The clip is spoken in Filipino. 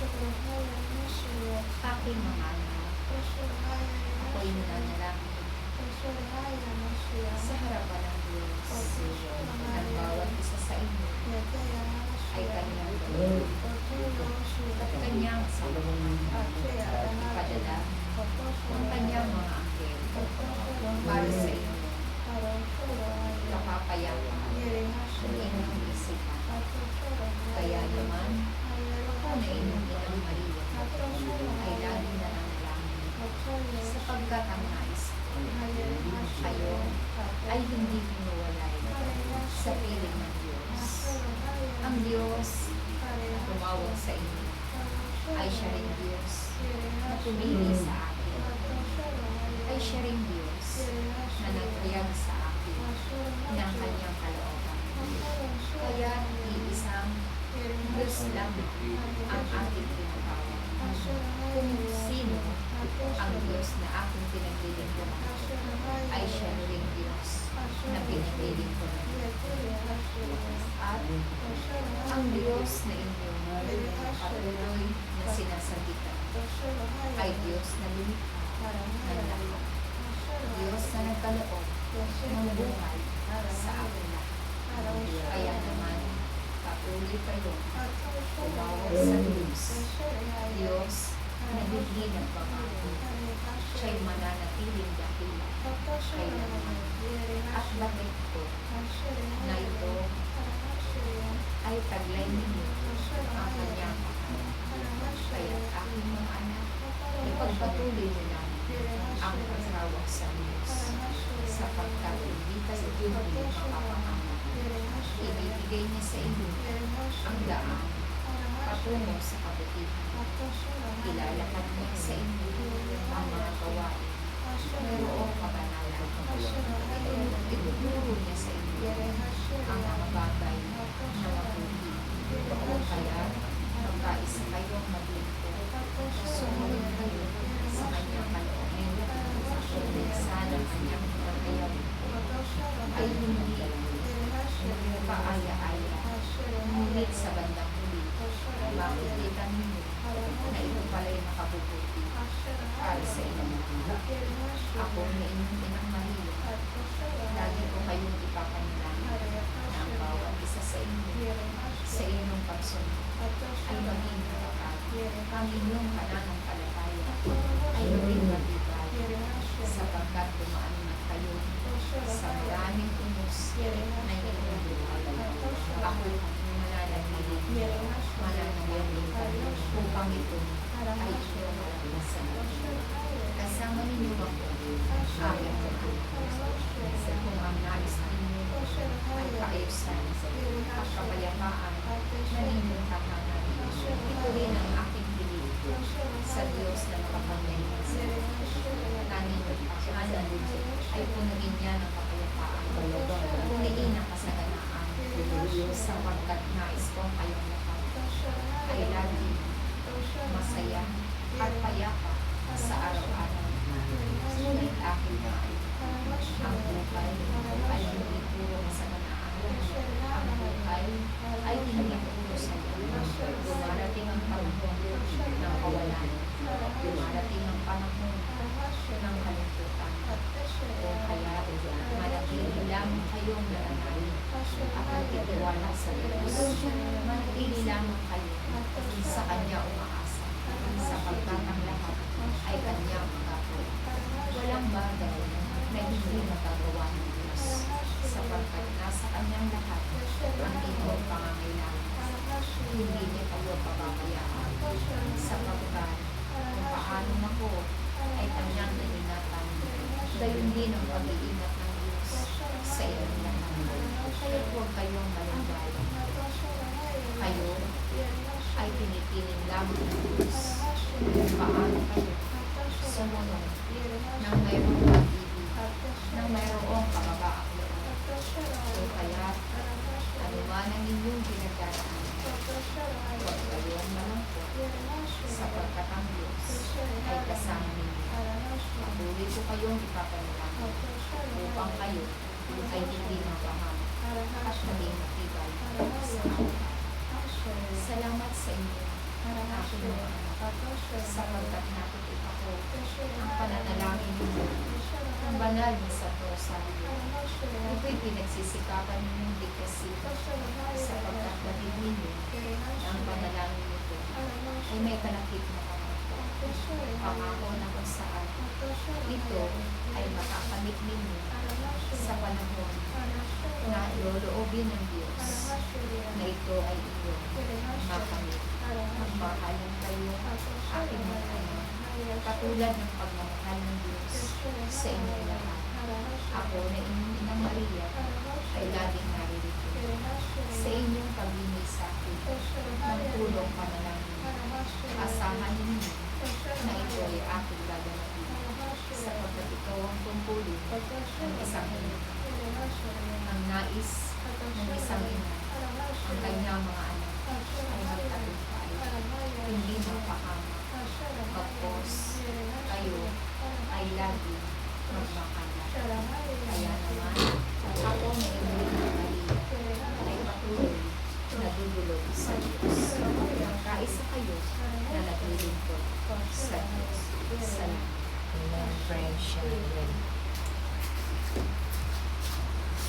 Aking mga anak, ako'y nananalangin sa harapan ng Diyos ng bawat isa sa inyo ay kanyang gawin at kanyang samahan ipadala ng kanyang mga anghel para sa inyo kapapayapa ng inyong isipan. Kaya naman, ako na inyong inang Maria ay laging nananalangin sapagkat ang nais ko kayo ay hindi hinuwalay sa piling ng Diyos. Ang Diyos na tumawag sa inyo ay siya rin Diyos na pumili sa akin, ay siya rin Diyos na nagpayag sa akin ng kanyang kalooban. Kaya iisang Diyos lang ang ating tinatawag. Kung sino ang Diyos na aking pinaglilingkuran ay siya rin Diyos na pinaglilingkuran. At ang Diyos na inyong patuloy na sinasabitan ay Diyos na lumikha ng lahat. Diyos na nagkaloob ng buhay sa akin lahat. Kaya naman, patuloy kayo tumawag sa Diyos. Diyos na hindi nagbabago. Siya'y mananatiling dakila kailanman. At bakit ko na ito ay taglay ninyo ang kanyang pakay. Kaya aking mga anak, ipagpatuloy nila ang pagrawak sa Diyos sapagkat hindi kayo hindi makapanganak. Ibibigay niya sa inyo ang daan patungo sa kabutihan. Ilalakad niya sa inyo ang mga gawain mayroong kabanalan. Ituturo niya sa inyo ang mga bagay na mabuti. Kaya magkaisa kayong maglingkod. Sumunod kayo sa kanyang kalooban. Sana kanyang pagkayag ay hindi paaya-aya. Ngunit sa bandang huli, makikita ninyo na ito pala'y makabubuti para sa inyo. Ako na inyong inang Maria, lagi ko kayong ipapanalangin na ang bawat isa sa inyo, sa inyong pagsunod, ay maging kapag ang inyong pananampalataya ay maging matibay sapagkat dumaan na kayo sa maraming unos na inyong buhay. Ako mananatiling kayo upang ito ay inyong malalasan. Kasama ninyo ako aking sa kung ang nais ninyo ay kaayusan at kapayapaan na ninyong tahanan. Ito rin ang aking piling sa Diyos na makapangyarihan sa tanging tahanan ay punuin niya ng kapayapaan. Punuin ang kasaganaan sapagkat nais kong kayong lahat ay lagi masaya at payapa sa araw-araw. Ngunit aking nais ang buhay ay hindi puro kasaganaan. Ang buhay ay hindi puro saya. Dumarating ang panahon ng kawalan. Dumarating ang panahon ng kalungkutan. O kaya manatili lamang kayong nananalig at nagtitiwala sa Diyos. Manatili lamang kayo sa Kanya umaasa sapagkat ang lahat ay Kanya magagawa. Walang bagay na hindi magagawa ng Diyos sapagkat nasa Kanyang lahat ang inyong pangangailangan. Hindi niya kayo pababayaan sapagkat kung paano ako ay Kanyang naingatan. Gayon din ang pag-iingat ng Diyos sa inyong lahat. Kaya huwag kayong malumbay. Kayo ay pinipiling lamang ng Diyos kung paano kayo sumunod ng mayroong pag-ibig, ng mayroong kababaang loob. O kaya, ano man ang inyong pinagdadaan, huwag kayong malungkot sapagkat ang Diyos ay kasama ninyo. Patuloy ko kayong ipapanalangin upang kayo ay hindi mapaham at maging matibay sa araw. Salamat sa inyo aking mga anak, sapagkat nakikita ko ang pananalangin ninyo, ang banal na sa Rosario. Ito'y pinagsisikapan ninyong ligtasin, sapagkat batid ninyo na ang panalangin nito ay may kalakip na pangako na kung saan ito ay makakamit ninyo sa panahon na iloloobin ng Diyos na ito ay inyong makamit. Magmahalan kayo, aking mga anak, katulad ng pagmamahal ng Diyos sa inyong lahat. Ako na inyong Inang Maria ay laging naririto sa inyong pagbibigay sa akin ng tulong panalangin. Asahan ninyo na ito ay aking gaganapin, sapagkat ito ang tungkulin ng isang ina. Ang nais ng isang ina, ang kanyang mga anak ay magtagumpay, hindi mapahama, bagkos kayo ay lagi magmakalat. Kaya naman, ako na inyong Maria ay patuloy na dudulog sa Diyos. Kaisa kayo na naglilingkod sa Diyos. Salamat. Amen. Praise Him.